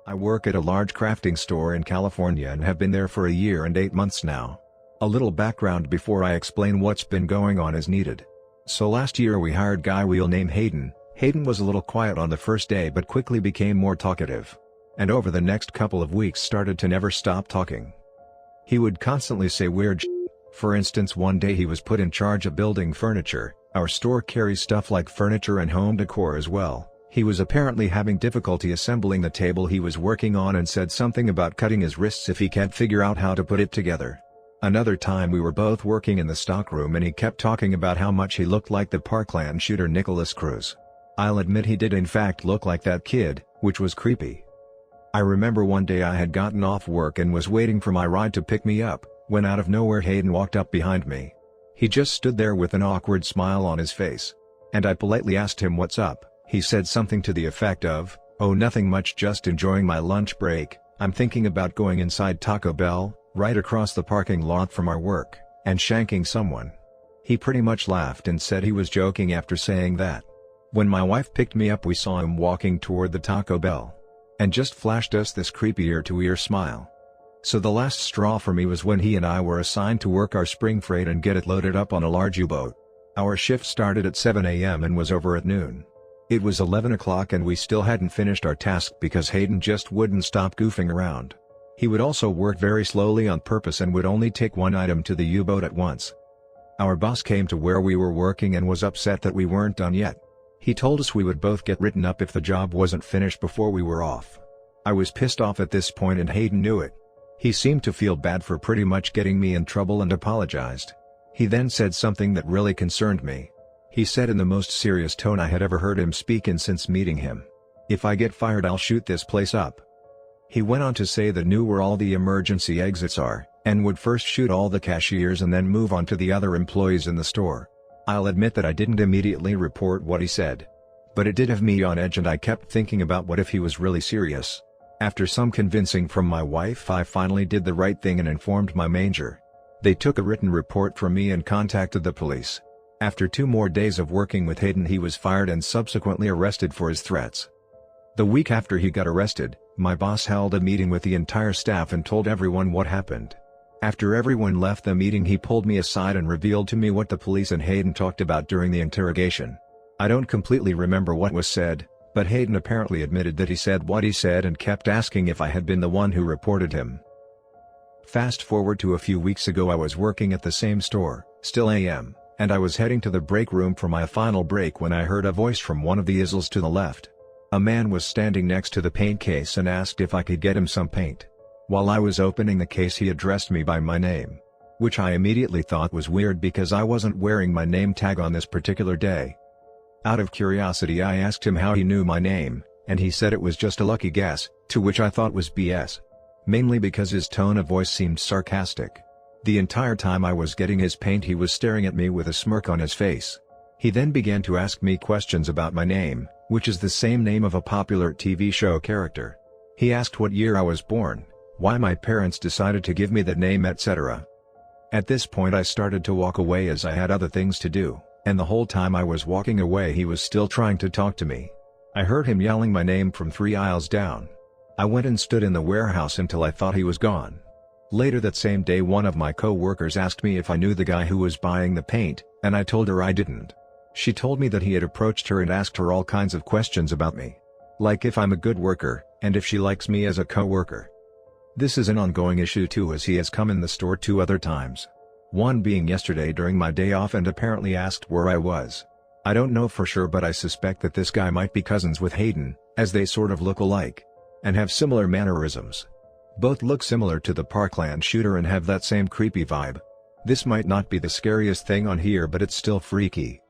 I work at a large crafting store in California and have been there for a year and 8 months now. A little background before I explain what's been going on is needed. So last year we hired guy we'll name Hayden. Hayden was a little quiet on the first day but quickly became more talkative. And over the next couple of weeks started to never stop talking. He would constantly say weird shit. For instance, one day he was put in charge of building furniture. Our store carries stuff like furniture and home decor as well. He was apparently having difficulty assembling the table he was working on and said something about cutting his wrists if he can't figure out how to put it together. Another time we were both working in the stockroom and he kept talking about how much he looked like the Parkland shooter Cruz. I'll admit he did in fact look like that kid, which was creepy. I remember one day I had gotten off work and was waiting for my ride to pick me up, when out of nowhere Hayden walked up behind me. He just stood there with an awkward smile on his face. And I politely asked him what's up. He said something to the effect of, "Oh, nothing much, just enjoying my lunch break. I'm thinking about going inside Taco Bell, right across the parking lot from our work, and shanking someone." He pretty much laughed and said he was joking after saying that. When my wife picked me up we saw him walking toward the Taco Bell. And just flashed us this creepy ear-to-ear smile. So the last straw for me was when he and I were assigned to work our spring freight and get it loaded up on a large U-boat. Our shift started at 7 a.m. and was over at noon. It was 11 o'clock and we still hadn't finished our task because Hayden just wouldn't stop goofing around. He would also work very slowly on purpose and would only take one item to the U-boat at once. Our boss came to where we were working and was upset that we weren't done yet. He told us we would both get written up if the job wasn't finished before we were off. I was pissed off at this point and Hayden knew it. He seemed to feel bad for pretty much getting me in trouble and apologized. He then said something that really concerned me. He said in the most serious tone I had ever heard him speak in since meeting him, "If I get fired I'll shoot this place up." He went on to say that knew where all the emergency exits are, and would first shoot all the cashiers and then move on to the other employees in the store. I'll admit that I didn't immediately report what he said. But it did have me on edge and I kept thinking about what if he was really serious. After some convincing from my wife I finally did the right thing and informed my manager. They took a written report from me and contacted the police. After 2 more days of working with Hayden he was fired and subsequently arrested for his threats. The week after he got arrested, my boss held a meeting with the entire staff and told everyone what happened. After everyone left the meeting he pulled me aside and revealed to me what the police and Hayden talked about during the interrogation. I don't completely remember what was said, but Hayden apparently admitted that he said what he said and kept asking if I had been the one who reported him. Fast forward to a few weeks ago I was working at the same store, still AM, and I was heading to the break room for my final break when I heard a voice from one of the aisles to the left. A man was standing next to the paint case and asked if I could get him some paint. While I was opening the case he addressed me by my name. Which I immediately thought was weird because I wasn't wearing my name tag on this particular day. Out of curiosity I asked him how he knew my name, and he said it was just a lucky guess, to which I thought was BS. Mainly because his tone of voice seemed sarcastic. The entire time I was getting his paint he was staring at me with a smirk on his face. He then began to ask me questions about my name, which is the same name of a popular TV show character. He asked what year I was born, why my parents decided to give me that name, etc. At this point I started to walk away as I had other things to do, and the whole time I was walking away he was still trying to talk to me. I heard him yelling my name from 3 aisles down. I went and stood in the warehouse until I thought he was gone. Later that same day one of my co-workers asked me if I knew the guy who was buying the paint, and I told her I didn't. She told me that he had approached her and asked her all kinds of questions about me. Like if I'm a good worker, and if she likes me as a co-worker. This is an ongoing issue too as he has come in the store 2 other times. One being yesterday during my day off and apparently asked where I was. I don't know for sure but I suspect that this guy might be cousins with Hayden, as they sort of look alike. And have similar mannerisms. Both look similar to the Parkland shooter and have that same creepy vibe. This might not be the scariest thing on here but it's still freaky.